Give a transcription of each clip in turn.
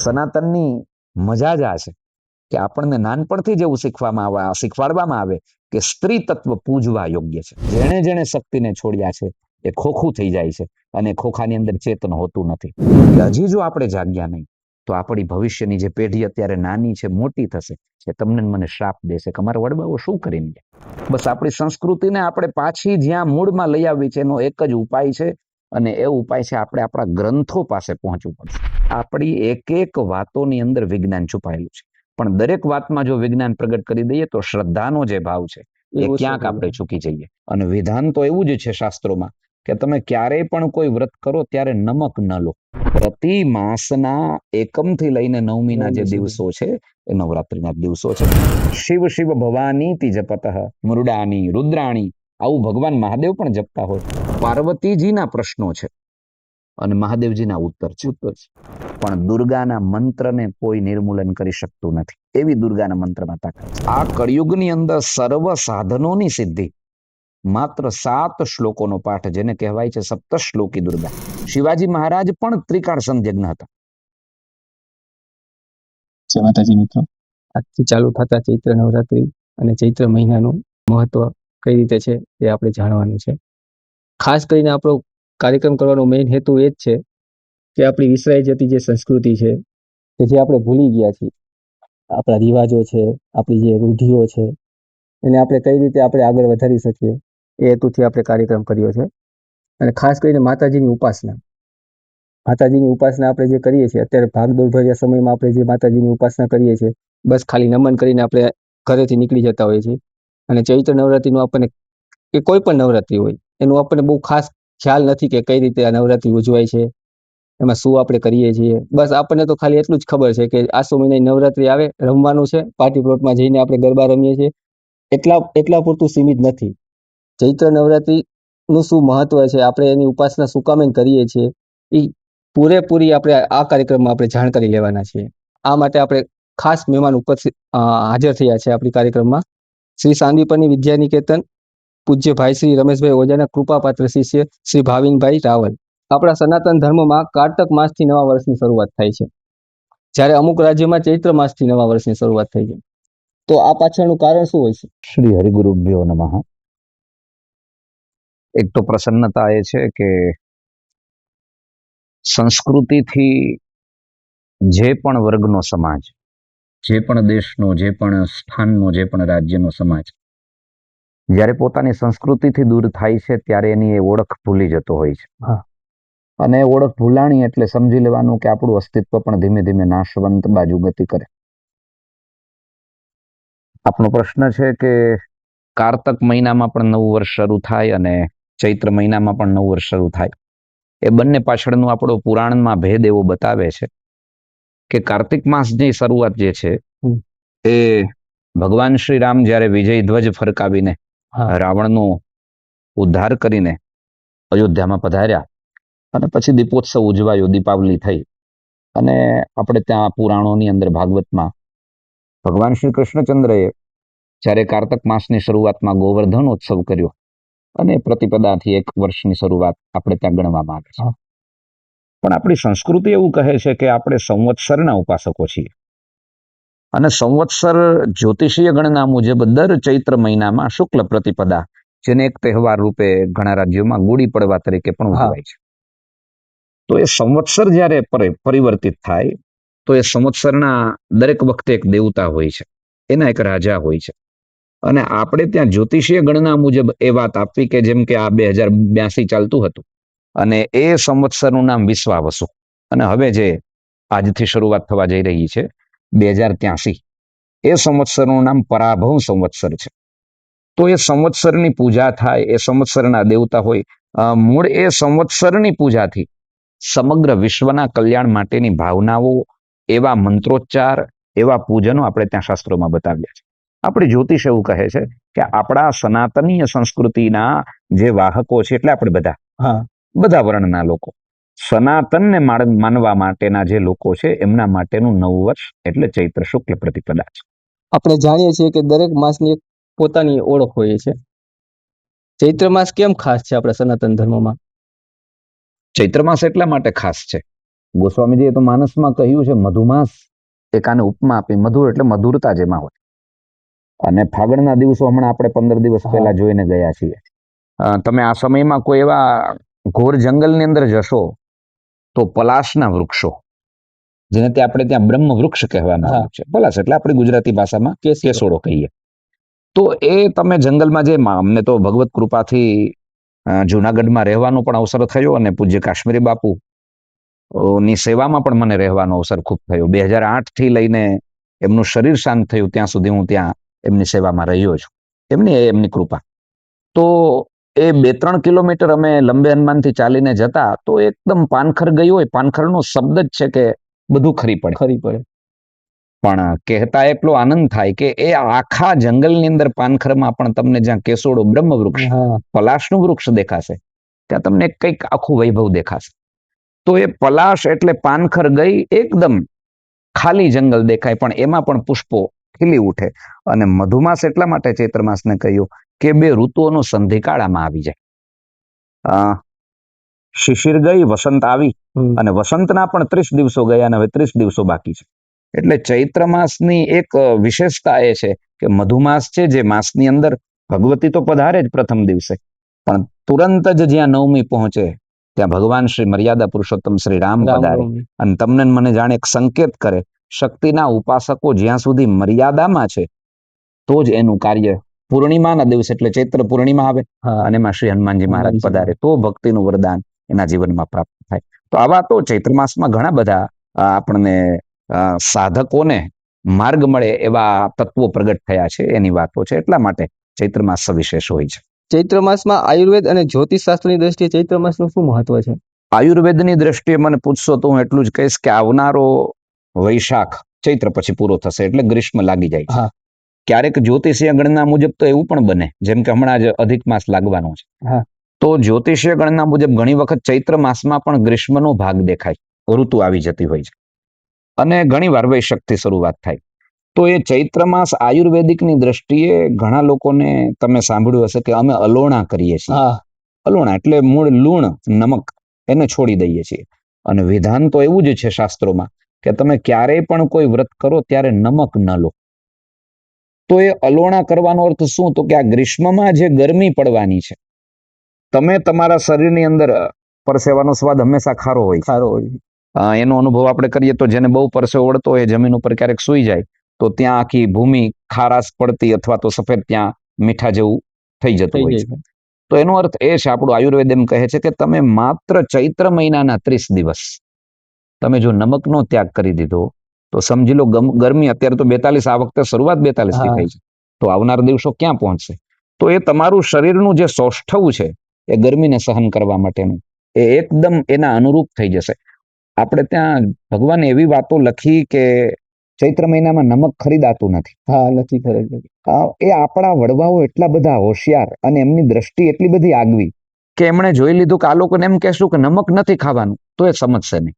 સનાતનની મજા જ આ છે કે આપણને નાનપણથી જ એવું શીખવાડવામાં આવે કે સ્ત્રી તત્વ પૂજવા યોગ્ય છે. જેણે જેણે શક્તિને છોડ્યા છે એ ખોખું થઈ જાય છે અને ખોખાની અંદર ચેતન હોતું નથી. હજી જો આપણે જાગ્યા નહીં તો આપણી ભવિષ્યની જે પેઢી અત્યારે નાની છે, મોટી થશે, એ તમને મને શ્રાપ દેશે કે અમારા વડવાઓ શું કરીને ગયા. બસ આપણી સંસ્કૃતિને આપણે પાછી જ્યાં મૂળમાં લઈ આવી છે એનો એક જ ઉપાય છે, અને એ ઉપાય છે આપણે આપણા ગ્રંથો પાસે પહોંચવું પડશે. આપણી એક એક વાતોની અંદર વિજ્ઞાન છુપાયેલું છે, પણ દરેક વાતમાં જો વિજ્ઞાન પ્રગટ કરી દઈએ તો શ્રદ્ધાનો જે ભાવ છે એ ક્યાંક આપણે ચૂકી જઈએ. અને વિધાન તો એવું જ છે શાસ્ત્રોમાં કે તમે ક્યારેય પણ કોઈ વ્રત કરો ત્યારે નમક ન લો. પ્રતિ માસના એકમથી લઈને નવમીના જે દિવસો છે એ નવરાત્રીના દિવસો છે. શિવ શિવ ભવાની તિ જપતઃ મૃડાની રુદ્રાણી, આવું ભગવાન મહાદેવ પણ જપતા હોય. પાર્વતીજીના પ્રશ્નો છે અને મહાદેવજીના ઉત્તર છે. પણ દુર્ગાના મંત્રને કોઈ નિર્મૂલન કરી શકતું નથી, એવી દુર્ગાના મંત્રમાં તાકાત છે. આ કળિયુગની અંદર સર્વ સાધનોની સિદ્ધિ માત્ર 7 શ્લોકોનો પાઠ, જેને કહેવાય છે સપ્તશ્લોકી દુર્ગા. શિવાજી મહારાજ પણ ત્રિકાળ સંધ્યજ્ઞ હતા. જય માતાજી મિત્રો, આજથી ચાલુ થતા ચૈત્ર નવરાત્રી અને ચૈત્ર મહિનાનું મહત્વ કઈ રીતે છે એ આપણે જાણવાનું છે. ખાસ કરીને આપણો કાર્યક્રમ કરવાનો મેઇન હેતુ એ જ છે કે આપણી વિસરાઈ જતી જે સંસ્કૃતિ છે, કે જે આપણે ભૂલી ગયા છીએ, આપણા રિવાજો છે, આપણી જે રૂઢિઓ છે, એને આપણે કઈ રીતે આપણે આગળ વધારી શકીએ એ હેતુથી આપણે કાર્યક્રમ કર્યો છે. અને ખાસ કરીને માતાજીની ઉપાસના આપણે જે કરીએ છીએ અત્યારે ભાગદોડભર્યા સમયમાં, આપણે જે માતાજીની ઉપાસના કરીએ છીએ, બસ ખાલી નમન કરીને આપણે ઘરેથી નીકળી જતા હોઈએ છીએ. અને ચૈત્ર નવરાત્રીનું આપણને, કે કોઈ પણ નવરાત્રી હોય, એનું આપણને બહુ ખાસ ખ્યાલ નથી કે કઈ રીતે આ નવરાત્રી ઉજવાય છે, એમાં શું આપણે કરીએ છીએ. બસ આપણને તો ખાલી એટલું જ ખબર છે કે આસો મહિનાની નવરાત્રી આવે, રમવાનું છે, પાર્ટી પ્લોટમાં જઈને આપણે ગરબા રમીએ છીએ, એટલા પૂરતું સીમિત નથી. ચૈત્ર નવરાત્રીનું શું મહત્વ છે, આપણે એની ઉપાસના શું કામ કરીએ છીએ, એ પૂરેપૂરી આપણે આ કાર્યક્રમમાં આપણે જાણકારી લેવાના છીએ. આ માટે આપણે ખાસ મહેમાન ઉપસ્થિત હાજર થયા છે આપણી કાર્યક્રમમાં. શ્રી સાંદીપની વિદ્યા નિકેતન પૂજ્ય ભાઈ શ્રી રમેશભાઈ ઓજાના કૃપાપાત્ર શિષ્ય શ્રી ભાવિનભાઈ રાવલ. આપણા સનાતન ધર્મમાં કારતક માસથી નવા વર્ષની શરૂઆત થાય છે, જ્યારે અમુક રાજ્યોમાં ચૈત્ર માસથી નવા વર્ષની શરૂઆત થઈ છે. તો આ પાછળનું કારણ શું હોય છે? શ્રી હરિગુરુભ્યો નમઃ. એક તો પ્રસન્નતા એ છે કે સંસ્કૃતિથી જે પણ વર્ગનો સમાજ, જે પણ દેશનો, જે પણ સ્થાનનો, જે પણ રાજ્યનો સમાજ જ્યારે પોતાની સંસ્કૃતિથી દૂર થાય છે ત્યારે એની એ ઓળખ ભૂલી જતો હોય છે. અને ઓળખ ભૂલાણી એટલે સમજી લેવાનું કે આપણું અસ્તિત્વ પણ ધીમે ધીમે નાશવંત બાજુ ગતિ કરે. આપણો પ્રશ્ન છે કે કારતક મહિનામાં પણ નવું વર્ષ શરૂ થાય અને ચૈત્ર મહિનામાં પણ નવું વર્ષ શરૂ થાય. એ બંને પાછળનું આપણો પુરાણમાં ભેદ એવો બતાવે છે કે કાર્તિક માસની શરૂઆત જે છે એ ભગવાન શ્રી રામ જ્યારે વિજય ધ્વજ ફરકાવીને રાવણનો ઉદ્ધાર કરીને અયોધ્યામાં પધાર્યા અને પછી દીપોત્સવ ઉજવાયો, દીપાવલી થઈ. અને આપણે ત્યાં પુરાણોની અંદર ભાગવતમાં ભગવાન શ્રી કૃષ્ણચંદ્રએ જ્યારે કારતક માસની શરૂઆતમાં ગોવર્ધન ઉત્સવ કર્યો અને પ્રતિપદાથી એક વર્ષની શરૂઆત આપણે ત્યાં ગણવામાં આવે છે. પણ આપણી સંસ્કૃતિ એવું કહે છે કે આપણે સંવત્સરના ઉપાસકો છીએ અને સંવત્સર જ્યોતિષીય ગણના મુજબ દર ચૈત્ર મહિનામાં શુક્લ પ્રતિપદા, જેને એક તહેવાર રૂપે ઘણા રાજ્યોમાં ગુડી પડવા તરીકે પણ ઉજવાય છે. તો એ સંવત્સર જ્યારે પરિવર્તિત થાય તો એ સંવત્સરના દરેક વખતે એક દેવતા હોય છે, એના એક રાજા હોય છે. અને આપણે ત્યાં જ્યોતિષીય ગણના મુજબ એ વાત આપવી કે જેમ કે આ 2082 ચાલતું હતું અને એ સંવત્સરનું નામ વિશ્વાવસુ, અને હવે જે આજથી શરૂઆત થવા જઈ રહી છે 2083, એ સંવત્સરનું નામ પરાભવ સંવત્સર છે. તો એ સંવત્સરની પૂજા થાય, એ સંવત્સરના દેવતા હોય. મૂળ એ સંવત્સરની પૂજાથી સમગ્ર વિશ્વના કલ્યાણ માટેની ભાવનાઓ, એવા મંત્રોચ્ચાર, એવા પૂજનો આપણે ત્યાં શાસ્ત્રોમાં બતાવ્યા છે. આપણી જ્યોતિષ એવું કહે છે કે આપણા સનાતનીય સંસ્કૃતિના જે વાહકો છે, એટલે આપણે બધા વર્ણના લોકો, સનાતનને માનવા માટેના જે લોકો છે, એમના માટેનું નવું વર્ષ એટલે ચૈત્ર શુક્લ પ્રતિપદા છે. આપણે જાણીએ છીએ કે દરેક માસની એક પોતાની ઓળખ હોય છે. ચૈત્ર માસ કેમ ખાસ છે આપણા સનાતન ધર્મમાં? ચૈત્ર માસ એટલા માટે ખાસ છે ગોસ્વામીજીએ તો માનસમાં કહ્યું છે મધુમાસ, એક આને ઉપમા આપી. મધુ એટલે મધુરતા જેમાં હોય. અને ફાગણના દિવસો હમણાં આપણે 15 દિવસ પહેલા જોઈને ગયા છીએ. તમે આ સમયમાં કોઈ એવા ઘોર જંગલની અંદર જશો તો પલાશના વૃક્ષો, જેને આપણે ત્યાં બ્રહ્મ વૃક્ષ કહેવામાં આવે છે, પલાશ એટલે આપણી ગુજરાતી ભાષામાં કેસોડો કહીએ. તો એ તમે જંગલમાં જે અમને તો ભગવત કૃપાથી જુનાગઢમાં રહેવાનો પણ અવસર થયો અને પૂજ્ય કાશ્મીરી બાપુ ની સેવામાં પણ મને રહેવાનો અવસર ખૂબ થયો. 2008 થી લઈને એમનું શરીર શાંત થયું ત્યાં સુધી હું ત્યાં એમની સેવામાં રહ્યો છું. એમની કૃપા. તો એ 2-3 કિલોમીટર અમે લંબે હનુમાનથી ચાલીને જતા તો એકદમ પાનખર ગઈ હોય. પાનખરનો શબ્દ જ છે કે બધું ખરી પડે. પણ કહેતા એટલો આનંદ થાય કે એ આખા જંગલની અંદર પાનખરમાં પણ તમને જ્યાં કેસોડો બ્રહ્મ વૃક્ષ, પલાશનું વૃક્ષ દેખાશે, ત્યાં તમને કંઈક આખું વૈભવ દેખાશે. તો એ પલાશ એટલે પાનખર ગઈ, એકદમ ખાલી જંગલ દેખાય, પણ એમાં પણ પુષ્પો ખીલી ઉઠે. અને મધુમાસ એટલા માટે ચૈત્ર માસને કહ્યું કે 2 ઋતુઓનો સંધિકાળામાં આવી જાય. શિશિર ગઈ, વસંત આવી, અને વસંતના પણ 30 દિવસો ગયા અને હવે 30 દિવસો બાકી છે. એટલે ચૈત્ર માસની એક વિશેષતા એ છે કે મધુમાસ છે, જે માસની અંદર ભગવતી તો પધારે જ પ્રથમ દિવસે, પણ તુરંત જ જ્યાં નવમી પહોંચે ત્યાં ભગવાન શ્રી મર્યાદા પુરુષોત્તમ શ્રી રામ પધારે અને તમને મને જાણે એક સંકેત કરે, શક્તિના ઉપાસકો જ્યાં સુધી મર્યાદામાં છે તો જ એનું કાર્ય પૂર્ણિમાના દિવસે, એટલે ચૈત્ર પૂર્ણિમા આવે અને એમાં શ્રી હનુમાનજી મહારાજ પધારે તો ભક્તિનું વરદાન એના જીવનમાં પ્રાપ્ત થાય. તો આવા તો ચૈત્ર માસમાં ઘણા બધા આપણને સાધકોને માર્ગ મળે એવા તત્વો પ્રગટ થયા છે, એની વાતો છે. એટલા માટે ચૈત્ર માસ સવિશેષ હોય છે. ચૈત્ર માસમાં આયુર્વેદ અને જ્યોતિષ શાસ્ત્રની દ્રષ્ટિએ ચૈત્ર માસનું શું મહત્વ છે? આયુર્વેદની દ્રષ્ટિએ મને પૂછશો તો હું એટલું જ કહીશ કે આવનારો વૈશાખ ચૈત્ર પછી પૂરો થશે એટલે ગ્રીષ્મ લાગી જાય છે. ક્યારેક જ્યોતિષીય ગણના મુજબ તો એવું પણ બને, જેમ કે હમણાં જ અધિક માસ લાગવાનો છે, તો જ્યોતિષીય ગણના મુજબ ઘણી વખત ચૈત્ર માસમાં પણ ગ્રીષ્મનો ભાગ દેખાય, ઋતુ આવી જતી હોય છે અને ઘણી વાર વૈશાખથી શરૂઆત થાય. તો એ ચૈત્ર માસ આયુર્વેદિકની દ્રષ્ટિએ ઘણા લોકોને તમે સાંભળ્યું હશે કે અમે અલોણા કરીએ છીએ. અલોણા એટલે મૂળ લૂણ, નમક, એને છોડી દઈએ છીએ. અને વિધાન તો એવું જ છે શાસ્ત્રોમાં કે તમે ક્યારેય પણ કોઈ વ્રત કરો ત્યારે નમક ન લો. તો એ અલોણા કરવાનો અર્થ શું? તો કે આ ગ્રીષ્મમાં જે ગરમી પડવાની છે, તમે તમારા શરીરની અંદર પરસેવાનો સ્વાદ હંમેશા ખારો હોય. એનો અનુભવ આપણે કરીએ તો જેને બહુ પરસેવો વળતો હોય જમીન ઉપર ક્યારેક સૂઈ જાય તો ત્યાં આખી ભૂમિ ખારાશ પડતી અથવા તો સફેદ ત્યાં મીઠા જેવું થઈ જતું હોય છે. તો એનો અર્થ એ છે, આપણું આયુર્વેદ એમ કહે છે કે તમે માત્ર ચૈત્ર મહિનાના 30 દિવસ તમે જો નમકનો ત્યાગ કરી દીધો તો સમજી લો ગરમી અત્યારે તો 42, આ વખતે શરૂઆત 42 થી થઈ છે, તો આવનાર દિવસો ક્યાં પહોંચશે? તો એ તમારું શરીરનું જે સૌષ્ઠવ છે એ ગરમીને સહન કરવા માટેનું એ એકદમ એના અનુરૂપ થઈ જશે. આપણે ત્યાં ભગવાને એવી વાતો લખી કે ચૈત્ર મહિનામાં નમક ખરીદાતું નથી. એ આપણા વડવાઓ એટલા બધા હોશિયાર અને એમની દ્રષ્ટિ એટલી બધી આગવી કે એમણે જોઈ લીધું કે આ લોકોને એમ કહેશું કે નમક નથી ખાવાનું તો એ સમજશે નહીં,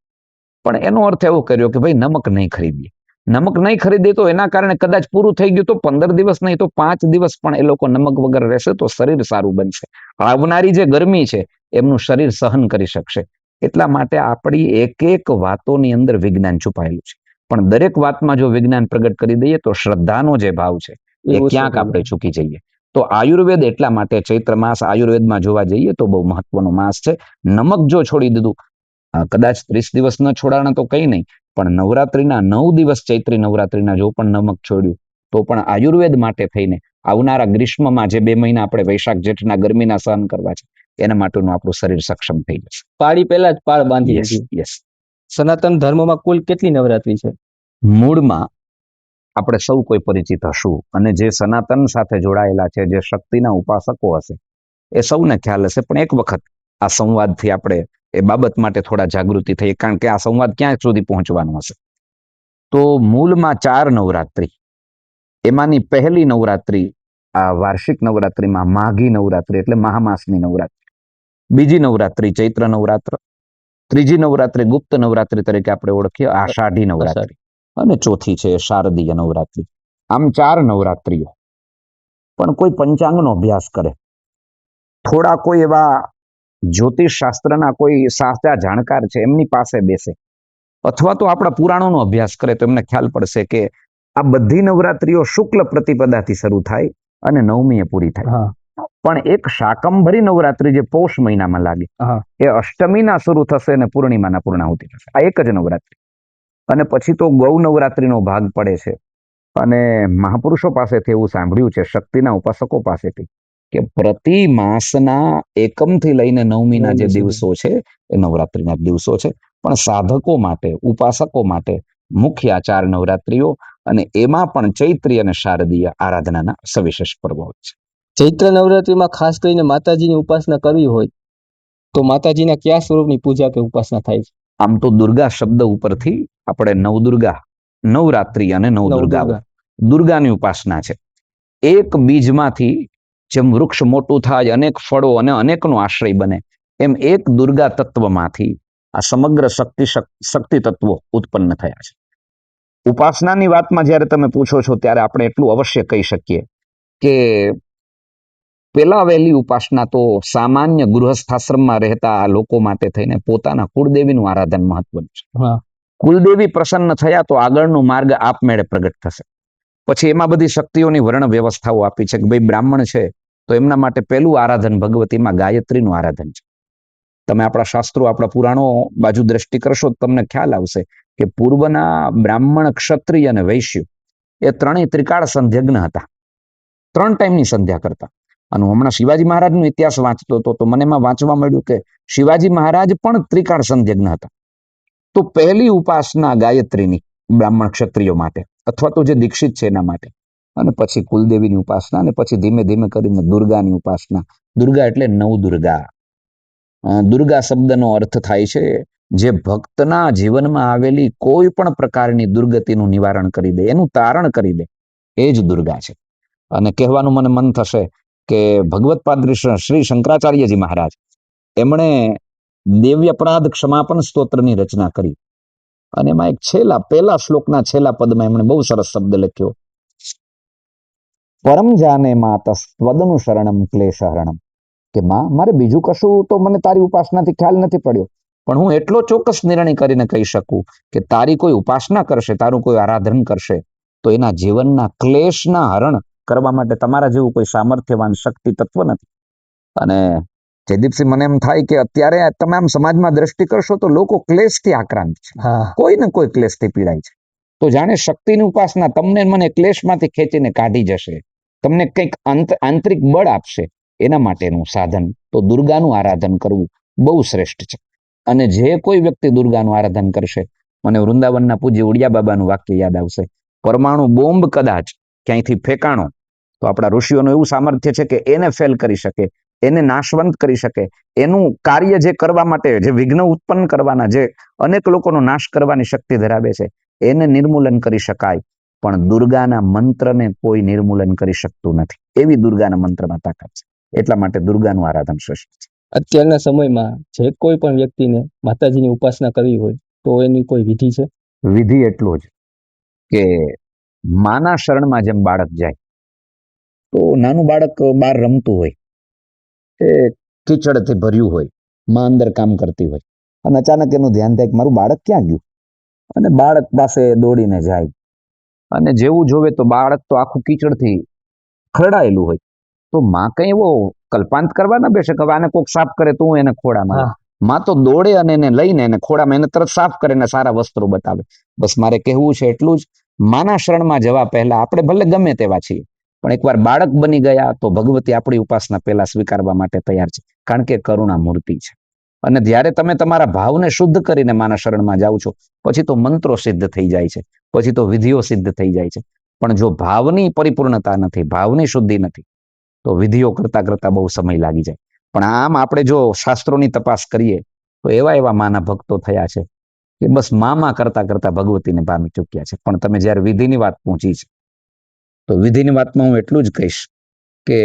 પણ એનો અર્થ એવો કર્યો કે ભાઈ નમક નહીં ખરીદીએ. નમક નહીં ખરીદીએ તો એના કારણે કદાચ પૂરું થઈ ગયું તો 15 દિવસ નહીં તો 5 દિવસ પણ એ લોકો નમક વગર રહેશે તો શરીર સારું બનશે. આવનારી જે ગરમી છે એમનું શરીર સહન કરી શકશે. એટલા માટે આપણી એક વાતોની અંદર વિજ્ઞાન છુપાયેલું છે, પણ દરેક વાતમાં જો વિજ્ઞાન પ્રગટ કરી દઈએ તો શ્રદ્ધાનો જે ભાવ છે એ ક્યાંક આપણે ચૂકી જઈએ. તો આયુર્વેદ એટલા માટે ચૈત્ર માસ આયુર્વેદમાં જોવા જઈએ તો બહુ મહત્વનો માસ છે. નમક જો છોડી દીધું, કદાચ 30 દિવસ ન છોડાણા તો કંઈ નહીં, પણ નવરાત્રીના 9 દિવસ ચૈત્રી નવરાત્રીના જો પણ નમક છોડ્યું તો પણ આયુર્વેદ માટે થઈને આવનારા ગ્રીષ્મમાં જે 2 મહિના આપણે વૈશાખ જેઠના ગરમીના સહન કરવા છે એના માટેનું આપણું શરીર સક્ષમ થઈ જશે. પાળી પહેલા જ પાળ બાંધી દીધી. યસ. સનાતન ધર્મમાં કુલ કેટલી નવરાત્રી છે? મૂળમાં આપણે સૌ કોઈ પરિચિત હશું અને જે સનાતન સાથે જોડાયેલા છે, જે શક્તિના ઉપાસકો હશે એ સૌને ખ્યાલ હશે, પણ એક વખત આ સંવાદથી આપણે એ બાબત માટે થોડા જાગૃતિ થઈ, કારણ કે આ સંવાદ ક્યાં સુધી પહોંચવાનો હશે. તો મૂળમાં 4 નવરાત્રી, એમાંની પહેલી નવરાત્રી આ વાર્ષિક નવરાત્રીમાં માઘી નવરાત્રી એટલે મહામાસની નવરાત્રી, બીજી નવરાત્રી ચૈત્ર નવરાત્ર, ત્રીજી નવરાત્રી ગુપ્ત નવરાત્રી તરીકે આપણે ઓળખીએ આષાઢી નવરાત્રી, અને ચોથી છે શારદીય નવરાત્રી. આમ 4 નવરાત્રીઓ. પણ કોઈ પંચાંગનો અભ્યાસ કરે, થોડા કોઈ એવા જ્યોતિષ શાસ્ત્રના કોઈ સાચા જાણકાર છે એમની પાસે બેસે અથવા તો આપણા પુરાણોનો અભ્યાસ કરે તો એમને ખ્યાલ પડશે કે આ બધી નવરાત્રીઓ શુક્લ પ્રતિપદાથી શરૂ થાય અને નવમીએ પૂરી થાય. હા પણ એક શાકંભરી નવરાત્રી જે પૌષ મહિનામાં લાગે હા એ અષ્ટમીના શરૂ થશે અને પૂર્ણિમાના પૂર્ણાહુતિ થશે. આ એક જ નવરાત્રી. અને પછી તો ગૌ નવરાત્રીનો ભાગ પડે છે. અને મહાપુરુષો પાસેથી એવું સાંભળ્યું છે, શક્તિના ઉપાસકો પાસેથી, કે પ્રતિ માસના એકમથી લઈને નવમીના જે દિવસો છે એ નવરાત્રીના દિવસો છે. પણ સાધકો માટે, ઉપાસકો માટે મુખ્ય આ 4 નવરાત્રીઓ, અને એમાં પણ ચૈત્રી અને શારદીય આરાધનાના સવિશેષ પર્વો હોય છે. ચૈત્ર નવરાત્રીમાં ખાસ કરીને માતાજીની ઉપાસના કરવી હોય તો માતાજીના કયા સ્વરૂપની પૂજા કે ઉપાસના થાય છે? આમ તો દુર્ગા શબ્દ ઉપરથી આપણે નવદુર્ગા, નવરાત્રી અને નવદુર્ગાઓ, દુર્ગાની ઉપાસના છે. એક બીજમાંથી જેમ વૃક્ષ મોટું થાય, અનેક ફળો અને અનેકનો આશ્રય બને, એમ એક દુર્ગા તત્વમાંથી આ સમગ્ર શક્તિ તત્વો ઉત્પન્ન થયા છે. ઉપાસનાની વાતમાં જ્યારે તમે પૂછો છો ત્યારે આપણે એટલું અવશ્ય કહી શકીએ કે પેલા વહેલી ઉપાસના તો સામાન્ય ગૃહસ્થાશ્રમમાં રહેતા લોકો માટે થઈને પોતાના કુળદેવીનું આરાધન મહત્વનું છે. કુલદેવી પ્રસન્ન થયા તો આગળનો માર્ગ આપમેળે પ્રગટ થશે. પછી એમાં બધી શક્તિઓની વર્ણ વ્યવસ્થાઓ આપી છે કે ભાઈ બ્રાહ્મણ છે તો એમના માટે પહેલું આરાધન ભગવતીમાં ગાયત્રીનું આરાધન છે. તમે આપણા શાસ્ત્રો, આપણા પુરાણો બાજુ દ્રષ્ટિ કરશો તો તમને ખ્યાલ આવશે કે પૂર્વના બ્રાહ્મણ, ક્ષત્રિય અને વૈશ્ય એ ત્રણેય ત્રિકાળ સંધ્યગ્ન હતા. 3 ટાઈમની સંધ્યા કરતા. અને હમણાં શિવાજી મહારાજનો ઇતિહાસ વાંચતો હતો તો મને એમાં વાંચવા મળ્યું કે શિવાજી મહારાજ પણ ત્રિકાળ સંધ્યગ્ન હતા. તો પહેલી ઉપાસના ગાયત્રીની બ્રાહ્મણ ક્ષત્રિયો માટે, અથવા તો જે દીક્ષિત છે એના માટે, અને પછી કુલદેવીની ઉપાસના, અને પછી ધીમે ધીમે કરીને દુર્ગાની ઉપાસના. દુર્ગા એટલે નવદુર્ગા. દુર્ગા શબ્દનો અર્થ થાય છે જે ભક્તના જીવનમાં આવેલી કોઈ પણ પ્રકારની દુર્ગતિનું નિવારણ કરી દે, એનું તારણ કરી દે, એ જ દુર્ગા છે. અને કહેવાનું મને મન થશે કે ભગવત્પાદ શ્રી શંકરાચાર્યજી મહારાજ, એમણે દેવ્ય અપરાધ ક્ષમાપન સ્તોત્રની રચના કરી. અને એમાં એક પહેલા શ્લોકના છેલ્લા પદમાં એમણે બહુ સરસ શબ્દ લખ્યો, પરમ જાને માત સ્વદનું શરણમ ક્લેશહરણમ, કે માં, મારે બીજું કશું તો મને તારી ઉપાસનાથી ખ્યાલ નથી પડ્યો, પણ હું એટલો ચોક્કસ નિર્ણય કરીને કહી શકું કે તારી કોઈ ઉપાસના કરશે, તારું કોઈ આરાધન કરશે તો એના જીવનના ક્લેશના હરણ કરવા માટે તમારા જેવું કોઈ સામર્થ્યવાન શક્તિ તત્વ નથી. અને જયદીપસિંહ, મને એમ થાય કે અત્યારે તમે આમ સમાજમાં દ્રષ્ટિ કરશો તો લોકો ક્લેશથી આક્રાંત છે. કોઈ ને કોઈ ક્લેશથી પીડાય છે. તો જાણે શક્તિની ઉપાસના તમને મને ક્લેશમાંથી ખેંચીને કાઢી જશે, તમને કંઈક આંતરિક બળ આપશે, એના માટેનું સાધન તો દુર્ગાનું આરાધન કરવું બહુ શ્રેષ્ઠ છે. અને જે કોઈ વ્યક્તિ દુર્ગાનું આરાધન કરશે, મને વૃંદાવનના પૂજ્ય ઉડિયા બાબાનું વાક્ય યાદ આવશે, પરમાણુ બોમ્બ કદાચ ક્યાંયથી ફેંકાણો તો આપણા ઋષિઓનું એવું સામર્થ્ય છે કે એને ફેલ કરી શકે, એને નાશવંત કરી શકે, એનું કાર્ય જે કરવા માટે, જે વિઘ્ન ઉત્પન્ન કરવાના, જે અનેક લોકોનો નાશ કરવાની શક્તિ ધરાવે છે, એને નિર્મૂલન કરી શકાય. પણ દુર્ગાના મંત્રને કોઈ નિર્મૂલન કરી શકતું નથી. એવી દુર્ગાના મંત્રમાં તાકાત છે. એટલા માટે દુર્ગાનું આરાધન શ્રેષ્ઠ છે. અત્યારના સમયમાં જે કોઈ પણ વ્યક્તિને માતાજીની ઉપાસના કરવી હોય તો એની કોઈ વિધિ છે? વિધિ એટલો જ કે માના શરણમાં જેમ બાળક જાય, તો નાનું બાળક બહાર રમતું હોય, એ કીચડથી ભર્યું હોય, માં અંદર કામ કરતી હોય, અને અચાનક એનું ધ્યાન થાય કે મારું બાળક ક્યાં ગયું, અને બાળક પાસે દોડીને જાય, અને જેવું જોવે તો બાળક તો આખું કીચડથી ખરડાયેલું હોય. તો માં કઈ એવો કલ્પાંત કરવા ના બેસે કે આને કોક સાફ કરે તો હું એને ખોડામાં. માં તો દોડે અને એને લઈને એને ખોડામાં એને તરત સાફ કરે ને સારા વસ્ત્રો બતાવે. બસ મારે કહેવું છે એટલું જ, માના શરણમાં જવા પહેલા આપણે ભલે ગમે તેવા છીએ, પણ એકવાર બાળક બની ગયા તો ભગવતી આપણી ઉપાસના પહેલા સ્વીકારવા માટે તૈયાર છે, કારણ કે કરુણા મૂર્તિ છે. અને જ્યારે તમે તમારા ભાવને શુદ્ધ કરીને માના શરણમાં જાઓ છો, પછી તો મંત્રો સિદ્ધ થઈ જાય છે, પછી તો વિધિઓ સિદ્ધ થઈ જાય છે. પણ જો ભાવની પરિપૂર્ણતા નથી, ભાવની શુદ્ધિ નથી, તો વિધિઓ કરતા કરતા બહુ સમય લાગી જાય. પણ આમ આપણે જો શાસ્ત્રોની તપાસ કરીએ તો એવા એવા માના ભક્તો થયા છે કે બસ મામા કરતા કરતા ભગવતીને પામી ચૂક્યા છે. પણ તમે જ્યારે વિધિની વાત પહોંચી છે, તો વિધિની વાતમાં હું એટલું જ કહીશ કે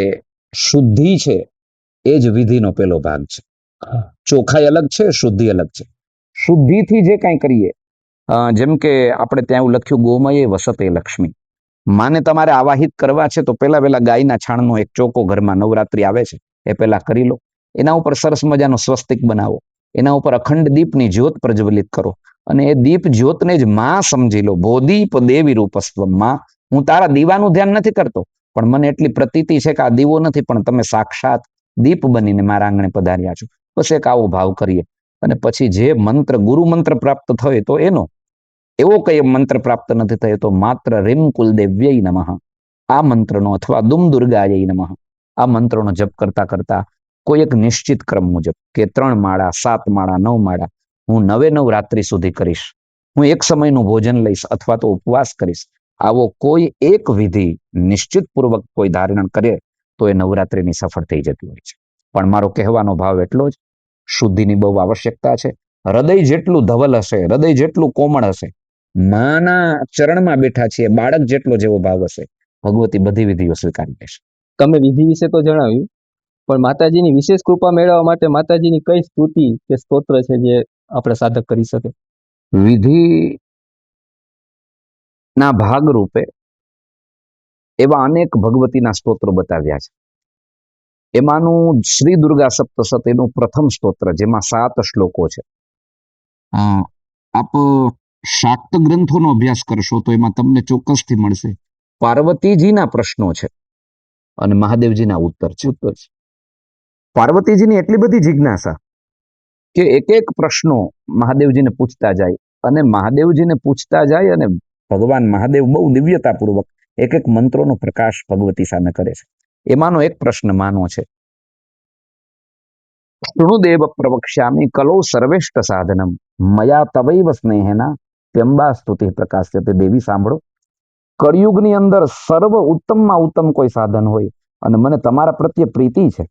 શુદ્ધિ છે એ જ વિધિનો પહેલો ભાગ છે. ચોખાઈ અલગ છે, શુદ્ધિ અલગ છે. શુદ્ધિથી જે કાંઈ કરીએ, જેમ કે આપણે ત્યાં એવું લખ્યું, ગોમયે વસતે લક્ષ્મી, માને તમારે આવાહિત કરવા છે તો પહેલા ગાયના છાણનો એક ચોકો ઘરમાં નવરાત્રી આવે છે એ પહેલા કરી લો. એના ઉપર સરસ મજાનો સ્વસ્તિક બનાવો, એના ઉપર અખંડ દીપની જ્યોત પ્રજ્વલિત કરો, અને એ દીપ જ્યોતને જ માં સમજી લો. બોધીપ દેવી રૂપસ્વ માં, હું તારા દીવાનું ધ્યાન નથી કરતો, પણ મને એટલી પ્રતીતિ છે કે આ દીવો નથી, પણ તમે સાક્ષાત દીપ બનીને મારા આંગણે પધાર્યા છો. બસ એક આવો ભાવ કરીએ. અને પછી જે મંત્ર, ગુરુ મંત્ર પ્રાપ્ત થયો તો એનો, એવો કઈ મંત્ર પ્રાપ્ત નથી થયો તો માત્ર રીમ કુલદેવ્યય નમઃ આ મંત્રનો, અથવા દુમ દુર્ગાય નમઃ આ મંત્રનો જપ કરતા કરતા કોઈ એક નિશ્ચિત ક્રમ મુજબ, કે 3 માળા, 7 માળા, 9 માળા હું 9 રાત્રિ સુધી કરીશ, હું એક સમયનું ભોજન લઈશ અથવા તો ઉપવાસ કરીશ, આવો કોઈ એક વિધિ નિશ્ચિત પૂર્વક કોઈ ધારણ કરે તો એ નવરાત્રિની સફળ થઈ જતી હોય છે. પણ મારો કહેવાનો ભાવ એટલો જ, શુદ્ધિની બહુ આવશ્યકતા છે. હૃદય જેટલું ધવલ હશે, હૃદય જેટલું કોમળ હશે, માના ચરણમાં બેઠા છીએ બાળક જેટલો જેવો ભાવ હશે, ભગવતી બધી વિધિઓ સ્વીકારી લેશે. તમે વિધિ વિશે તો જણાવ્યું, પણ માતાજીની વિશેષ કૃપા મેળવવા માટે માતાજીની કઈ સ્તુતિ કે સ્તોત્ર છે જે આપણે સાધક કરી શકે? વિધિ ના ભાગરૂપે એવા અનેક ભગવતીના સ્તોત્રો બતાવ્યા છે. એમાંનું શ્રી દુર્ગા સપ્તશતીનું પ્રથમ સ્તોત્ર, જેમાં 7 શ્લોકો છે. આપ શાક્ત ગ્રંથોનો અભ્યાસ કરશો તો એમાં તમને ચોક્કસથી મળશે. પાર્વતીજીના પ્રશ્નો છે અને મહાદેવજીના ઉત્તર છે. પાર્વતીજીની એટલી બધી જિજ્ઞાસા કે એક એક પ્રશ્નો મહાદેવજીને પૂછતા જાય, અને મહાદેવજીને પૂછતા જાય, અને ભગવાન મહાદેવ બહુ દિવ્યતાપૂર્વક એક એક મંત્રોનો પ્રકાશ ભગવતી સામે કરે છે. એમાંનો એક પ્રશ્ન માનો છે, શૃણુદેવ પ્રવક્ષ્યામિ કલો સર્વેષ્ટ સાધનમ મયા તવૈવ સ્નેહેના પ્યંબા સ્તુતિ પ્રકાશ્યતે. દેવી સાંભળો, કળિયુગની અંદર સર્વ ઉત્તમમાં ઉત્તમ કોઈ સાધન હોય અને મને તમારા પ્રત્યે પ્રીતિ છે.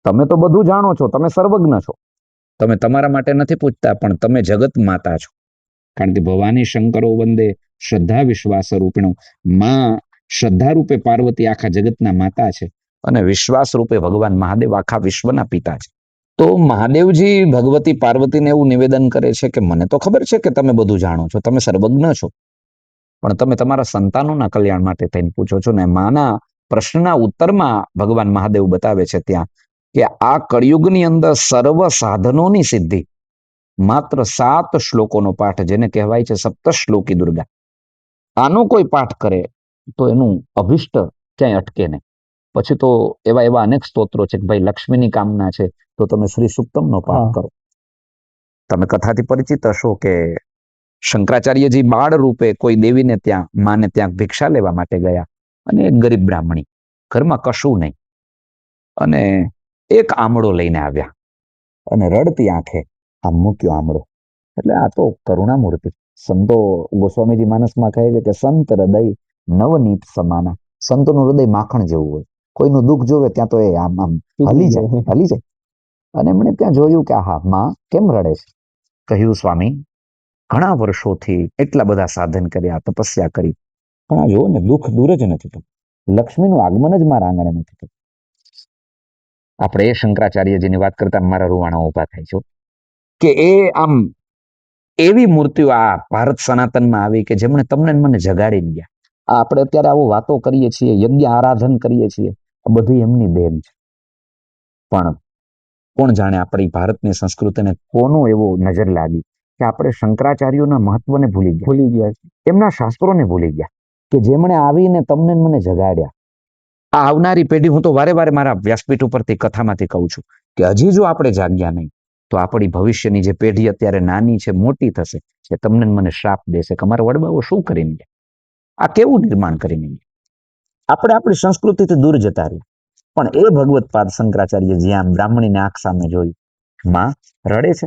તમે તો બધું જાણો છો, તમે સર્વજ્ઞ છો, તમે તમારા માટે નથી પૂછતા, પણ તમે જગત માતા છો. કારણ કે ભવાની શંકરો વંદે શ્રદ્ધા વિશ્વાસ રૂપિણો. માં શ્રદ્ધા રૂપે પાર્વતી આખા જગતના માતા છે, અને વિશ્વાસ રૂપે ભગવાન મહાદેવ આખા વિશ્વના પિતા છે. તો મહાદેવજી ભગવતી પાર્વતીને એવું નિવેદન કરે છે કે મને તો ખબર છે કે તમે બધું જાણો છો, તમે સર્વજ્ઞ છો, પણ તમે તમારા સંતાનોના કલ્યાણ માટે થઈને પૂછો છો. ને માના પ્રશ્નના ઉત્તરમાં ભગવાન મહાદેવ બતાવે છે ત્યાં કે આ કળિયુગની અંદર સર્વ સાધનોની સિદ્ધિ માત્ર 7 શ્લોકોનો પાઠ, જેને કહેવાય છે સપ્તશ્લોકી દુર્ગા, આનો કોઈ પાઠ કરે તો એનું અભિષ્ટ ક્યાંય અટકે નહીં. પછી તો એવા એવા અનેક સ્તોત્રો છે કે ભાઈ લક્ષ્મીની કામના છે તો તમે શ્રી સુક્તમનો પાઠ કરો. તમે કથાથી પરિચિત હશો કે શંકરાચાર્યજી બાળ રૂપે કોઈ દેવીને ત્યાં, માને ત્યાં ભિક્ષા લેવા માટે ગયા, અને એક ગરીબ બ્રાહ્મણી, ઘરમાં કશું નહીં, અને એક આમળો લઈને આવ્યા અને રડતી આંખે આમ મૂક્યો આમળો. એટલે આ તો કરુણામૂર્તિ. સંતો ગોસ્વામીજી માનસમાં કહે છે કે સંત હૃદય નવનીત સમાના. સંતોનું હૃદય માખણ જેવું હોય, કોઈનું દુઃખ જોવે ત્યાં તો એ આમ આમ હલી જાય. અને એમણે ત્યાં જોયું કે આહા, માં કેમ રડે છે? કહ્યું, સ્વામી, ઘણા વર્ષોથી એટલા બધા સાધન કર્યા, તપસ્યા કરી, પણ આ જો ને દુઃખ દૂર જ નથી થતું, લક્ષ્મીનું આગમન જ મારા આંગણે નથી થતું. આપણે એ શંકરાચાર્યજીની વાત કરતા મારા રૂવાણા ઉભા થાય છે કે એ આમ એવી મૂર્તિઓ આ ભારત સનાતનમાં આવી કે જેમણે તમને મને જગાડી ગયા. આપણે અત્યારે આવો વાતો કરીએ છીએ, યજ્ઞ આરાધન કરીએ છીએ, આ બધું એમની દેન છે. પણ કોણ જાણે આપણી ભારતની સંસ્કૃતિને કોનો એવો નજર લાગી કે આપણે શંકરાચાર્યોના મહત્વને ભૂલી ગયા, એમના શાસ્ત્રોને ભૂલી ગયા, કે જેમણે આવીને તમને મને જગાડ્યા. આ આવનારી પેઢી, હું તો વારે વારે મારા વ્યાસપીઠ ઉપરથી કથામાંથી કહું છું કે હજી જો આપણે જાગ્યા નહીં તો આપણી ભવિષ્યની જે પેઢી અત્યારે નાની છે, મોટી થશે, એ તમને મને શ્રાપ દેશે કે અમારા વડવાઓ શું કરીને ગયા, આ કેવું નિર્માણ કરીને ગયા. આપણે આપણી સંસ્કૃતિથી દૂર જતા રહ્યા. પણ એ ભગવત પાદ શંકરાચાર્ય જ્યાં બ્રાહ્મણીને આંખ સામે જોઈ, માં રડે છે,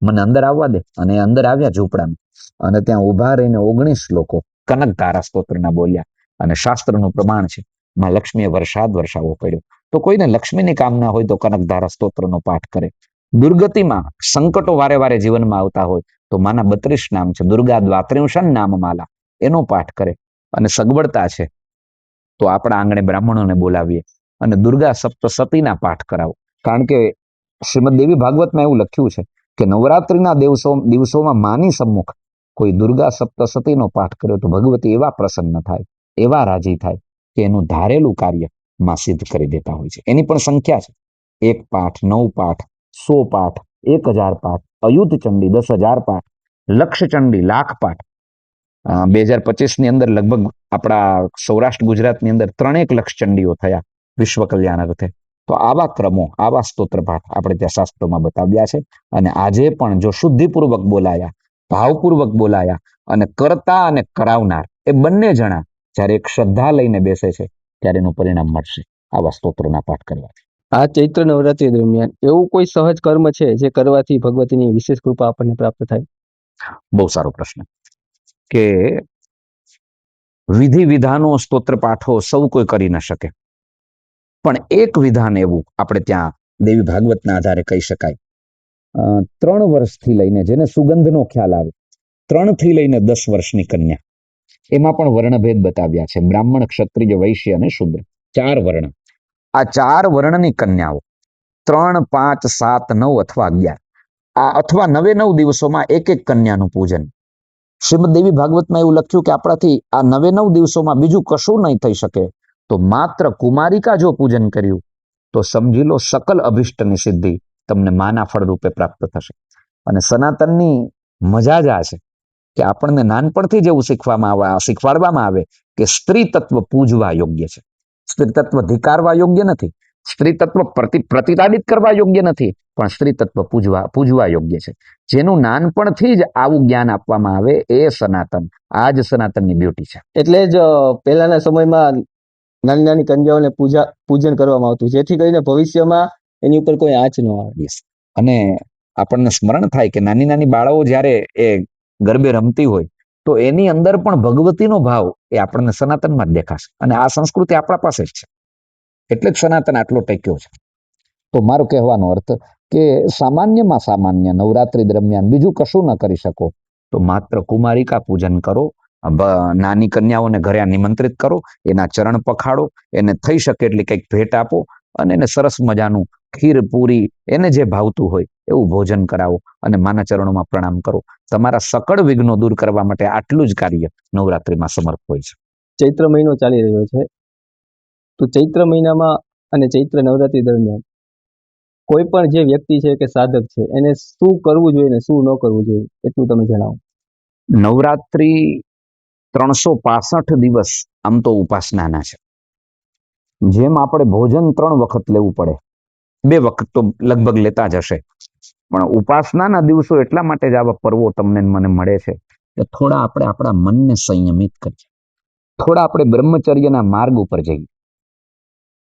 મને અંદર આવવા દે. અને અંદર આવ્યા ઝૂંપડામાં, અને ત્યાં ઉભા રહીને 19 શ્લોકો કનકધારા સ્તોત્રના બોલ્યા. અને શાસ્ત્રનું પ્રમાણ છે, માં લક્ષ્મીએ વરસાદ વરસાવવો પડ્યો. તો કોઈને લક્ષ્મીની કામના હોય તો કનકધારા સ્તોત્રનો પાઠ કરે. દુર્ગતિમાં સંકટો વારે વારે જીવનમાં આવતા હોય તો માના 32 નામ છે, દુર્ગા દ્વાત્રિંશન નામ માલા, એનો પાઠ કરે. અને સગવડતા છે તો આપણા આંગણે બ્રાહ્મણોને બોલાવીએ અને દુર્ગા સપ્તસતીના પાઠ કરાવો. કારણ કે શ્રીમદ દેવી ભાગવતમાં એવું લખ્યું છે કે નવરાત્રિના દિવસોમાં માની સમ્મુખ કોઈ દુર્ગા સપ્તસતીનો પાઠ કર્યો તો ભગવતી એવા પ્રસન્ન થાય, એવા રાજી થાય કે એનું ધારેલું કાર્ય માં સિદ્ધ કરી દેતા હોય છે. એની પણ સંખ્યા છે, 1 પાઠ, 9 પાઠ, 100 પાઠ, 1000 પાઠ, અયુત ચંડી 10,000 પાઠ. લક્ષચંડી લાખપાઠ 2025 ની અંદર લગભગ આપણા સૌરાષ્ટ્ર ગુજરાતની અંદર 3 લક્ષચંડીઓ થયા વિશ્વ કલ્યાણ અર્થે. તો આવા ક્રમો, આવા સ્તોત્ર પાઠ આપણે ત્યાં શાસ્ત્રોમાં બતાવ્યા છે. અને આજે પણ જો શુદ્ધિપૂર્વક બોલાયા, ભાવપૂર્વક બોલાયા અને કરતા અને કરાવનાર એ બંને જણા જ્યારે એક શ્રદ્ધા લઈને બેસે છે ત્યારે એનું પરિણામ મળશે આવા સ્તોત્રોના પાઠ કરવાથી. આ ચૈત્ર નવરાત્રી દરમિયાન એવું કોઈ સહજ કર્મ છે જે કરવાથી ભગવતીની વિશેષ કૃપા આપણને પ્રાપ્ત થાય? બહુ સારો પ્રશ્ન. કે વિધિ વિધાનો સ્તોત્ર પાઠો સૌ કોઈ કરી ન શકે, પણ એક વિધાન એવું આપણે ત્યાં દેવી ભાગવતના આધારે કહી શકાય. 3 વર્ષથી લઈને, જેને સુગંધનો ખ્યાલ આવે, 3 થી લઈને 10 વર્ષની કન્યા, એમાં પણ વર્ણભેદ બતાવ્યા છે. બ્રાહ્મણ, ક્ષત્રિય, વૈશ્ય અને શૂદ્ર, 4 વર્ણ. આ 4 વર્ણની કન્યાઓ 3, 5, 7, 9 અથવા 11 આ અથવા 9 દિવસોમાં એક કન્યાનું પૂજન. શ્રીમદ દેવી ભાગવતમાં એવું લખ્યું કે આપણાથી આ 9 દિવસોમાં બીજું કશું નહીં થઈ શકે, તો માત્ર કુમારિકા જો પૂજન કર્યું તો સમજી લો સકલ અભિષ્ટની સિદ્ધિ તમને માના ફળ રૂપે પ્રાપ્ત થશે. અને સનાતનની મજા જ આ છે કે આપણને નાનપણથી જ એવું શીખવાડવામાં આવે કે સ્ત્રી તત્વ પૂજવા યોગ્ય છે. સ્ત્રી તત્વ ધિકારવા યોગ્ય નથી, સ્ત્રી તત્વ પ્રતિપાદિત કરવા યોગ્ય નથી, પણ સ્ત્રી તત્વ પૂજવા યોગ્ય છે. જેનું નાનપણથી જ આવું જ્ઞાન આપવામાં આવે એ સનાતન, આ જ સનાતનની બ્યુટી છે. એટલે જ પહેલાના સમયમાં નાની નાની કન્યાઓને પૂજન કરવામાં આવતું, જેથી કરીને ભવિષ્યમાં એની ઉપર કોઈ આંચ ન આવે. Yes. અને આપણને સ્મરણ થાય કે નાની નાની બાળાઓ જ્યારે એ ગરબે રમતી હોય તો એની અંદર પણ ભગવતીનો ભાવ એ આપણને સનાતનમાં જ દેખાશે. અને આ સંસ્કૃતિ આપણા પાસે જ છે, એટલે જ સનાતન આટલો ટેક્યો છે. તો મારો કહેવાનો અર્થ કે સામાન્યમાં સામાન્ય નવરાત્રી દરમિયાન બીજું કશું ન કરી શકો તો માત્ર કુમારિકા પૂજન કરો, નાની કન્યાઓને ઘરે નિમંત્રિત કરો, એના ચરણ પખાડો, એને થઈ શકે એટલી કંઈક ભેટ આપો અને એને સરસ મજાનું ખીર પૂરી એને જે ભાવતું હોય એવું ભોજન કરાવો અને માના ચરણોમાં પ્રણામ કરો. તમારા સકળ વિઘ્નો દૂર કરવા માટે આટલું જ કાર્ય નવરાત્રીમાં સમર્થ હોય છે. ચૈત્ર મહિનો ચાલી રહ્યો છે, તો ચૈત્ર મહિનામાં અને ચૈત્ર નવરાત્રી દરમિયાન કોઈ પણ જે વ્યક્તિ છે કે સાધક છે એને શું કરવું જોઈએ ને શું ન કરવું જોઈએ એટલું તમે જણાવો. નવરાત્રી 365 દિવસ આમ તો ઉપાસનાના છે. જેમ આપણે ભોજન 3 વખત લેવું પડે, 2 વખત તો લગભગ લેતા જ હશે, પણ ઉપાસનાના દિવસો એટલા માટે જ આવા પર્વો તમને મને મળે છે કે થોડા આપણે આપણા મનને સંયમિત કરીએ, થોડા આપણે બ્રહ્મચર્યના માર્ગ ઉપર જઈએ.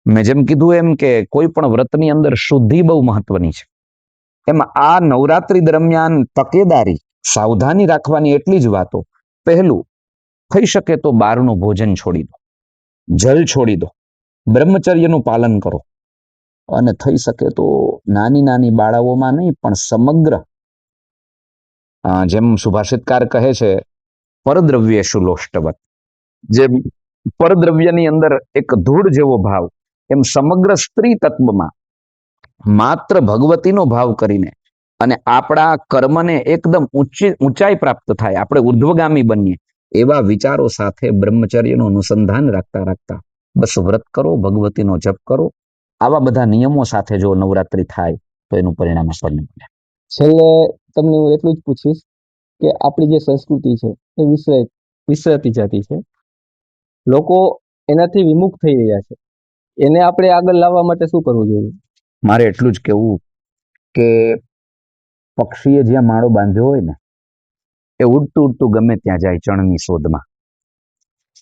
મેં જેમ કીધું એમ કે કોઈ પણ વ્રતની અંદર શુદ્ધિ બહુ મહત્વની છે. એમાં આ નવરાત્રી દરમિયાન તકેદારી, સાવધાની રાખવાની એટલી જ વાતો. પહેલું, થઈ શકે તો બહારનું ભોજન છોડી દો, જલ છોડી દો, બ્રહ્મચર્યનું પાલન કરો. અને થઈ શકે તો નાની નાની બાળાઓમાં નહીં પણ સમગ્ર, જેમ સુભાષિતકાર કહે છે પરદ્રવ્યેષુ લોષ્ટવત, જેમ પરદ્રવ્યની અંદર એક ધૂળ જેવો ભાવ, એમ સમગ્ર સ્ત્રી તત્વમાં માત્ર ભગવતીનો ભાવ કરીને અને આપણા કર્મને એકદમ ઊંચાઈ પ્રાપ્ત થાય, આપણે ઉર્ધ્વગામી બનીએ એવા વિચારો સાથે બ્રહ્મચર્યનું અનુસંધાન રાખતા રાખતા બસ વ્રત કરો, ભગવતીનો જપ કરો. આવા બધા નિયમો સાથે જો નવરાત્રી થાય તો એનું પરિણામ આપણને મળે. છેલ્લે તમને હું એટલું જ પૂછીશ કે આપણી જે સંસ્કૃતિ છે એ વિસરાતી જતી છે, લોકો એનાથી વિમુખ થઈ રહ્યા છે, એને આપણે આગળ લાવવા માટે શું કરવું જોઈએ? મારે એટલું જ કહેવું કે પક્ષીએ જ્યાં માળો બાંધ્યો હોય ને એ ઉડતું ઉડતું ગમે ત્યાં જાય ચણની શોધમાં,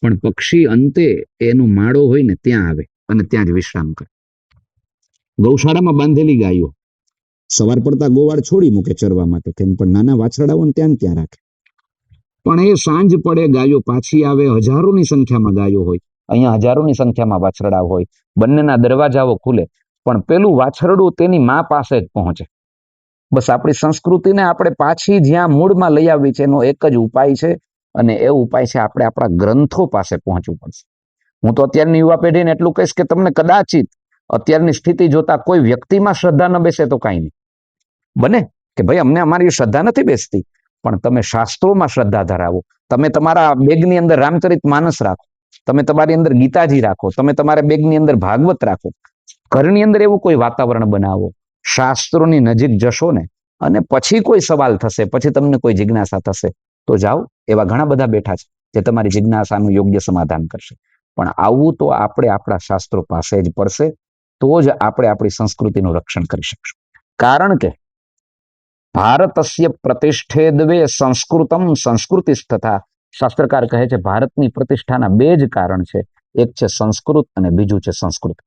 પણ પક્ષી અંતે એનો માળો હોય ને ત્યાં આવે અને ત્યાં જ વિશ્રામ કરે. ગૌશાળામાં બાંધેલી ગાયો સવાર પડતા ગોવાળ છોડી મૂકે ચરવા માટે, કેમ પણ નાના વાછરડાઓને ત્યાં રાખે. પણ એ સાંજ પડે ગાયો પાછી આવે, હજારોની સંખ્યામાં ગાયો હોય, અહીંયા હજારોની સંખ્યામાં વાછરડા હોય, બંનેના દરવાજાઓ ખુલે, પણ પેલું વાછરડું તેની મા પાસે જ પહોંચે. બસ આપણી સંસ્કૃતિને આપણે પાછી જ્યાં મૂળમાં લઈ આવી છે એનો એક જ ઉપાય છે, અને એ ઉપાય છે આપણે આપણા ગ્રંથો પાસે પહોંચવું પડશે. હું તો અત્યારની યુવા પેઢીને એટલું કહીશ કે તમને કદાચિત અત્યારની સ્થિતિ જોતા કોઈ વ્યક્તિમાં શ્રદ્ધા ન બેસે તો કાંઈ નહીં, બને કે ભાઈ અમને અમારી શ્રદ્ધા નથી બેસતી, પણ તમે શાસ્ત્રોમાં શ્રદ્ધા ધરાવો. તમે તમારા બેગની અંદર રામચરિત માનસ રાખો, તમે તમારી અંદર ગીતાજી રાખો, તમે તમારા બેગની અંદર ભાગવત રાખો, ઘરની અંદર એવું કોઈ વાતાવરણ બનાવો, શાસ્ત્રોની નજીક જશો ને અને પછી કોઈ સવાલ થશે, પછી તમને કોઈ જિજ્ઞાસા થશે, તો જાઓ, એવા ઘણા બધા બેઠા છે જે તમારી જિજ્ઞાસાનું યોગ્ય સમાધાન કરશે. પણ આવું તો આપણે આપણા શાસ્ત્રો પાસે જ પડશે, તો જ આપણે આપણી સંસ્કૃતિનું રક્ષણ કરી શકશું. કારણ કે ભારતસ્ય પ્રતિષ્ઠેદવે સંસ્કૃતમ સંસ્કૃતિસ્તથા, શાસ્ત્રકાર કહે છે ભારતની પ્રતિષ્ઠાના બે જ કારણ છે, એક છે સંસ્કૃત અને બીજું છે સંસ્કૃત.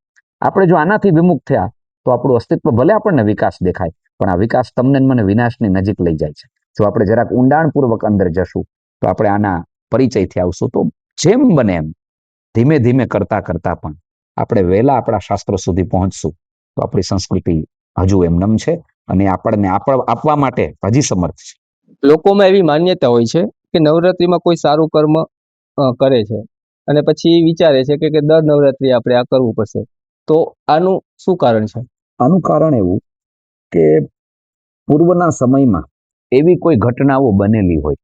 આપણે જો આનાથી વિમુખ થયા તો આપણું અસ્તિત્વ ભલે આપણને વિકાસ દેખાય, પણ આ વિકાસ તમને મને વિનાશની નજીક લઈ જાય છે. જો આપણે જરાક ઊંડાણપૂર્વક અંદર જશું તો આપણે આના પરિચયથી આવશું, તો જેમ બને એમ ધીમે ધીમે કરતા કરતા પણ આપણે વહેલા આપણા શાસ્ત્રો સુધી પહોંચશું તો આપણી સંસ્કૃતિ હજુ એમનેમ છે અને આપણને આપવા માટે હજી સમર્થ છે. લોકોમાં એવી માન્યતા હોય છે કે નવરાત્રીમાં કોઈ સારું કર્મ કરે છે અને પછી વિચારે છે કે દર નવરાત્રી આપણે આ કરવું પડશે. તો આનું શું કારણ છે? આનું કારણ એવું કે પૂર્વના સમયમાં એવી કોઈ ઘટનાઓ બનેલી હોય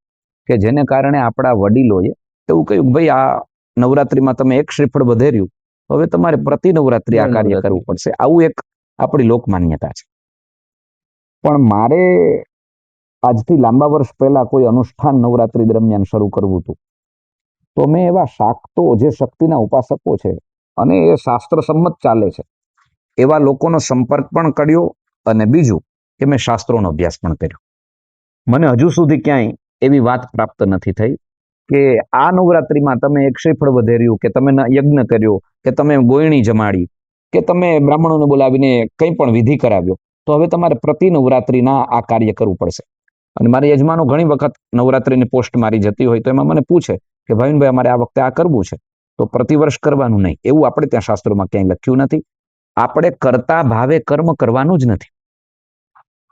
કે જેને કારણે આપણા વડીલોએ એવું કહ્યું, ભાઈ આ નવરાત્રીમાં તમે એક શ્રીફળ વધેર્યું, હવે તમારે પ્રતિ નવરાત્રી આ કાર્ય કરવું પડશે. આવું એક આપણી લોકમાન્યતા છે. પણ મારે આજથી લાંબા વર્ષ પહેલા કોઈ અનુષ્ઠાન નવરાત્રી દરમિયાન શરૂ કરવું હતું, તો મેં એવા શાક્તો જે શક્તિના ઉપાસકો છે અને એ શાસ્ત્ર સંમત ચાલે છે એવા લોકોનો સંપર્ક પણ કર્યો, અને બીજું કે મેં શાસ્ત્રોનો અભ્યાસ પણ કર્યો. મને હજુ સુધી ક્યાંય એવી વાત પ્રાપ્ત નથી થઈ કે આ નવરાત્રીમાં તમે એક શ્રીફળ વધેર્યું, કે તમે યજ્ઞ કર્યો, કે તમે ગોયણી જમાડી, કે તમે બ્રાહ્મણોને બોલાવીને કંઈ પણ વિધિ કરાવ્યો, તો હવે તમારે પ્રતિ નવરાત્રીના આ કાર્ય કરવું પડશે. અને મારા યજમાનો ઘણી વખત નવરાત્રીની પોસ્ટ મારી જતી હોય તો એમાં મને પૂછે કે ભાવિનભાઈ અમારે આ વખતે આ કરવું છે, તો પ્રતિવર્ષ કરવાનું નહીં, એવું આપણે ત્યાં શાસ્ત્રોમાં ક્યાંય લખ્યું નથી. આપણે કરતા ભાવે કર્મ કરવાનું જ નથી.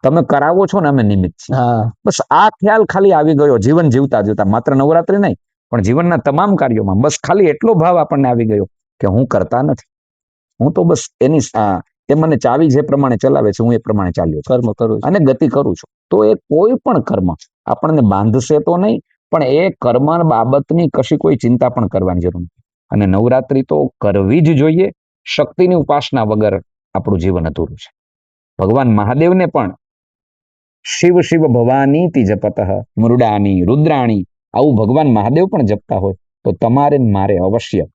તમે કરાવો છો ને અમે નિમિત્ત છીએ. બસ આ ખ્યાલ ખાલી આવી ગયો જીવન જીવતા જીવતા, માત્ર નવરાત્રી નહીં પણ જીવનના તમામ કાર્યોમાં બસ ખાલી એટલો ભાવ આપણને આવી ગયો કે હું કરતા નથી, હું તો બસ એની તે મને ચાવી જે પ્રમાણે ચલાવે છે હું એ પ્રમાણે ચાલ્યો છું, કર્મ કરું અને ગતિ કરું છું. તો એ કોઈ પણ કર્મ આપણને બાંધશે તો નહીં, પણ એ કર્મ બાબતની કશી કોઈ ચિંતા પણ કરવાની જરૂર નથી. અને નવરાત્રી તો કરવી જ જોઈએ. શક્તિની ઉપાસના વગર આપણું જીવન અધૂરું છે. ભગવાન મહાદેવને પણ શિવ શિવ ભવાની તી જપત મૃડાની રુદ્રાણી, આવું ભગવાન મહાદેવ પણ જપતા હોય તો તમારે મારે અવશ્ય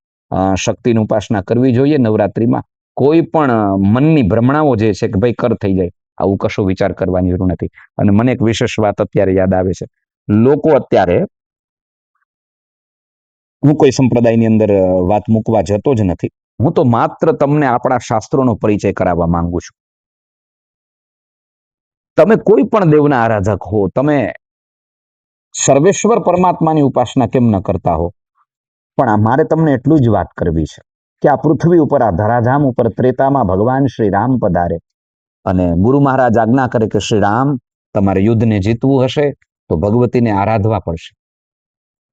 શક્તિની ઉપાસના કરવી જોઈએ નવરાત્રીમાં. કોઈ પણ મનની ભ્રમણાઓ જે છે કે ભાઈ કર થઈ જાય, આવું કશો વિચાર કરવાની જરૂર નથી. અને મને એક વિશેષ વાત અત્યારે યાદ આવે છે. લોકો અત્યારે, હું કોઈ સંપ્રદાયની અંદર વાત મૂકવા જતો જ નથી, હું તો માત્ર તમને આપણા શાસ્ત્રોનો પરિચય કરાવવા માંગુ છું. તમે કોઈ પણ દેવના આરાધક હો, તમે સર્વેશ્વર પરમાત્માની ઉપાસના કેમ ન કરતા હો, પણ મારે તમને એટલું જ વાત કરવી છે કે આ પૃથ્વી ઉપર, આ ધરાધામ ઉપર ત્રેતામાં ભગવાન શ્રી રામ પધારે અને ગુરુ મહારાજ આજ્ઞા કરે કે શ્રી રામ, તમારે યુદ્ધને જીતવું હશે તો ભગવતીને આરાધવા પડશે.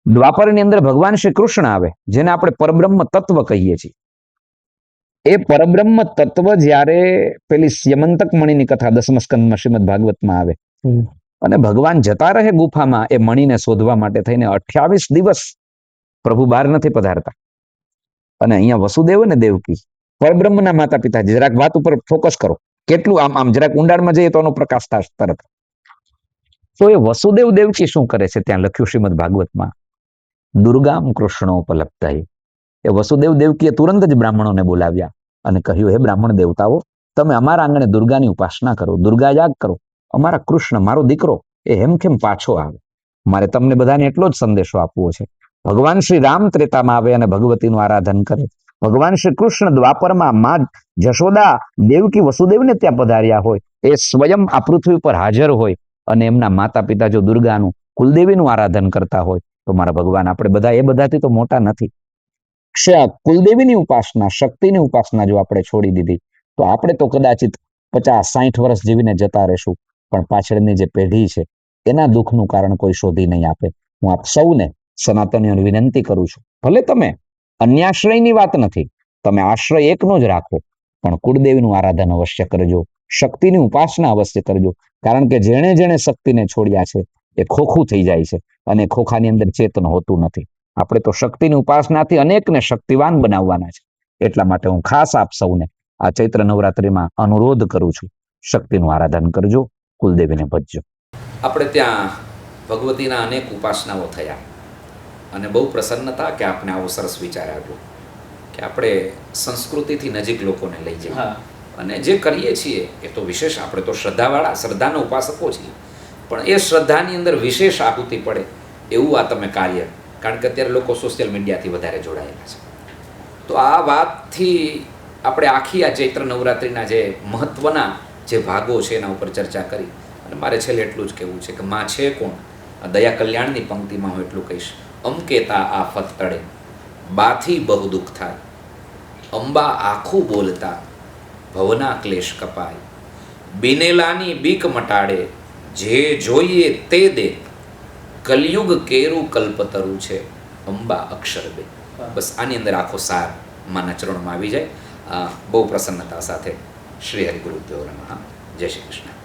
દ્વાપરની અંદર ભગવાન શ્રી કૃષ્ણ આવે, જેને આપણે પરબ્રહ્મ તત્વ કહીએ છીએ. એ પરબ્રહ્મ તત્વ જ્યારે પેલી સ્યમંતક મણીની કથા 10મા સ્કંદમાં શ્રીમદ ભાગવતમાં આવે અને ભગવાન જતા રહે ગુફામાં એ મણીને શોધવા માટે થઈને 28 દિવસ પ્રભુ બહાર નથી પધારતા. અને અહીંયા વસુદેવ ને દેવકી, પરબ્રહ્મના માતા પિતા, જરાક વાત ઉપર ફોકસ કરો, કેટલું આમ આમ જરાક ઊંડાણમાં જઈએ તો એનો પ્રકાશ થાય તરત. તો એ વસુદેવ દેવકી શું કરે છે ત્યાં લખ્યું શ્રીમદ ભાગવતમાં, દુર્ગામ કૃષ્ણોપલબ્ધાઈ. એ વસુદેવ દેવકીએ તુરંત જ બ્રાહ્મણોને બોલાવ્યા અને કહ્યું, હે બ્રાહ્મણ દેવતાઓ, તમે અમારા આંગણે દુર્ગાની ઉપાસના કરો, દુર્ગા યાગ કરો. અમારા કૃષ્ણ, મારો દીકરો, એ હેમખેમ પાછો આવે. મારે તમને બધાને એટલો જ સંદેશો આપવો છે. ભગવાન શ્રી રામ ત્રેતામાં આવે અને ભગવતીનું આરાધન કરે. ભગવાન શ્રી કૃષ્ણ દ્વાપરમાં માં જશોદા દેવકી વસુદેવને ત્યાં પધાર્યા હોય, એ સ્વયં આ પૃથ્વી પર હાજર હોય અને એમના માતા પિતા જો દુર્ગાનું, કુલદેવીનું આરાધન કરતા હોય તો મારા ભગવાન, આપણે બધા એ બધાથી તો મોટા નથી. કુલદેવીની ઉપાસના, શક્તિની ઉપાસના જો આપણે છોડી દીધી તો આપણે તો કદાચિત 50-60 વર્ષ જીવીને જતા રહેશું, પણ પાછળની જે પેઢી છે એના દુઃખનું કારણ કોઈ શોધી નહીં આપે. હું આપ સૌને સનાતનીઓને વિનંતી કરું છું, ભલે તમે અન્યાશ્રયની વાત નથી, તમે આશ્રય એકનો જ રાખો, પણ કુળદેવીનું આરાધન અવશ્ય કરજો, શક્તિની ઉપાસના અવશ્ય કરજો. કારણ કે જેણે જેણે શક્તિને છોડ્યા છે એ ખોખું થઈ જાય છે અને ખોખાની અંદર ચેતન હોતું નથી. આપણે તો શક્તિની ઉપાસનાથી અનેકને શક્તિવાન બનાવવાના છે. એટલા માટે હું ખાસ આપ સૌને આ ચૈત્ર નવરાત્રીમાં અનુરોધ કરું છું, શક્તિનું આરાધન કરજો, કુલદેવીને ભજજો. આપણે ત્યાં ભગવતીના અનેક ઉપાસનાઓ થયા અને બહુ પ્રસન્નતા કે આપણે આવો સરસ વિચાર આવ્યો કે આપણે સંસ્કૃતિથી નજીક લોકોને લઈ જઈએ અને જે કરીએ છીએ એ તો વિશેષ, આપણે તો શ્રદ્ધાના ઉપાસકો છીએ, પણ એ શ્રદ્ધાની અંદર વિશેષ આહુતિ પડે એવું આ તમે કાર્ય, કારણ કે અત્યારે લોકો સોશિયલ મીડિયાથી વધારે જોડાયેલા છે. તો આ વાતથી આપણે આખી આ ચૈત્ર નવરાત્રિના જે મહત્ત્વના જે ભાગો છે એના ઉપર ચર્ચા કરી. અને મારે છેલ્લે એટલું જ કહેવું છે કે માં છે કોણ? આ દયા કલ્યાણની પંક્તિમાં હું એટલું કહીશ, અમકેતા આફત તળે બાથી બહુ દુઃખ થાય, અંબા આખું બોલતા ભવના ક્લેશ કપાય, બિનેલાની બીક મટાડે જે જોઈએ તે દે, કલયુગ કેરું કલ્પતરું છે અંબા અક્ષર બે. બસ આની અંદર આખો સાર માના ચરણમાં આવી જાય. બહુ પ્રસન્નતા સાથે શ્રી હરિ ગુરુદેવ નમઃ. જય શ્રી કૃષ્ણ.